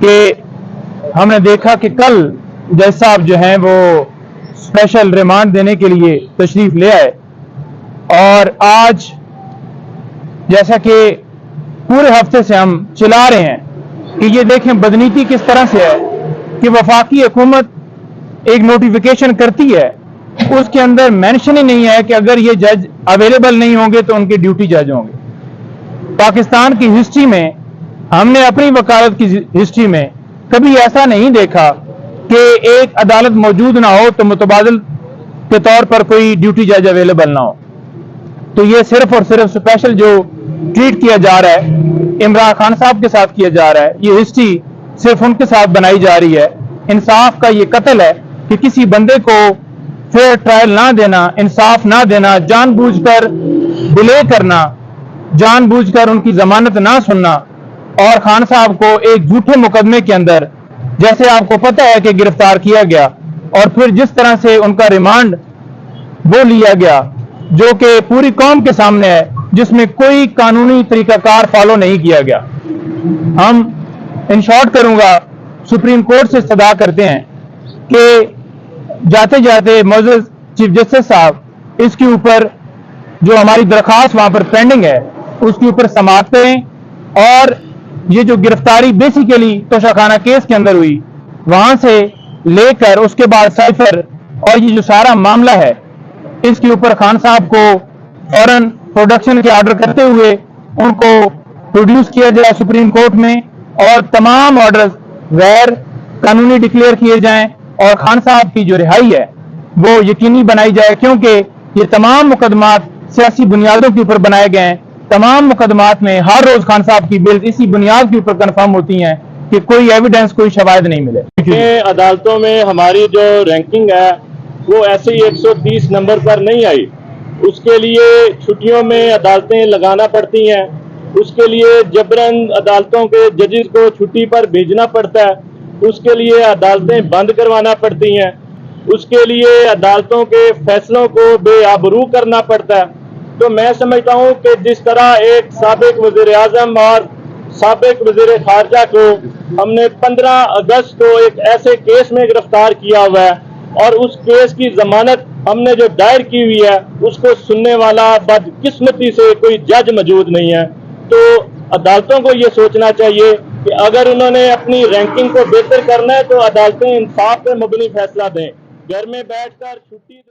کہ हमने देखा कि कल जज साहब जो हैं वो स्पेशल रिमांड देने के लिए तशरीफ ले आए और आज जैसा कि पूरे हफ्ते से हम चिल्ला रहे हैं कि ये देखें बदनीति किस तरह से है कि वफाकी हुकूमत एक नोटिफिकेशन करती है, उसके अंदर मेंशन ही नहीं है कि अगर ये जज अवेलेबल नहीं होंगे तो उनके ड्यूटी जज होंगे। पाकिस्तान की हिस्ट्री में, हमने अपनी वकालत की हिस्ट्री में कभी ऐसा नहीं देखा कि एक अदालत मौजूद ना हो तो मुतबादिल के तौर पर कोई ड्यूटी जज अवेलेबल ना हो। तो ये सिर्फ और सिर्फ स्पेशल जो ट्रीट किया जा रहा है इमरान खान साहब के साथ किया जा रहा है, ये हिस्ट्री सिर्फ उनके साथ बनाई जा रही है। इंसाफ का ये कत्ल है कि किसी बंदे को फेयर ट्रायल ना देना, इंसाफ ना देना, जानबूझकर डिले करना, जानबूझकर उनकी जमानत ना सुनना और खान साहब को एक झूठे मुकदमे के अंदर, जैसे आपको पता है कि गिरफ्तार किया गया और फिर जिस तरह से उनका रिमांड वो लिया गया जो कि पूरी कौम के सामने है, जिसमें कोई कानूनी तरीकाकार फॉलो नहीं किया गया। हम इन शॉर्ट करूंगा, सुप्रीम कोर्ट से सदा करते हैं कि जाते जाते मौजूद चीफ जस्टिस साहब इसके ऊपर जो हमारी दरखास्त वहां पर पेंडिंग है उसके ऊपर समाप्त करें और ये जो गिरफ्तारी बेसिकली तोशाखाना केस के अंदर हुई वहां से लेकर उसके बाद साइफर और ये जो सारा मामला है इसके ऊपर खान साहब को फौरन प्रोडक्शन के ऑर्डर करते हुए उनको प्रोड्यूस किया जाए सुप्रीम कोर्ट में और तमाम ऑर्डर्स गैर कानूनी डिक्लेयर किए जाएं और खान साहब की जो रिहाई है वो यकीनी बनाई जाए, क्योंकि ये तमाम मुकदमात सियासी बुनियादों के ऊपर बनाए गए हैं। तमाम मुकदमात में हर रोज खान साहब की बिल इसी बुनियाद के ऊपर कंफर्म होती हैं कि कोई एविडेंस, कोई शवाहिद नहीं मिले। अदालतों में हमारी जो रैंकिंग है वो ऐसे ही 130 नंबर पर नहीं आई, उसके लिए छुट्टियों में अदालतें लगाना पड़ती हैं, उसके लिए जबरन अदालतों के जजेस को छुट्टी पर भेजना पड़ता है, उसके लिए अदालतें बंद करवाना पड़ती हैं, उसके लिए अदालतों के फैसलों को बेआबरू करना पड़ता है। तो मैं समझता हूँ कि जिस तरह एक साबिक वज़ीर आज़म और साबिक वज़ीर खारजा को हमने 15 अगस्त को एक ऐसे केस में गिरफ्तार किया हुआ है और उस केस की जमानत हमने जो दायर की हुई है उसको सुनने वाला बदकिस्मती से कोई जज मौजूद नहीं है। तो अदालतों को ये सोचना चाहिए कि अगर उन्होंने अपनी रैंकिंग को बेहतर करना है तो अदालतें इंसाफ पर मबनी फैसला दें, घर में बैठकर छुट्टी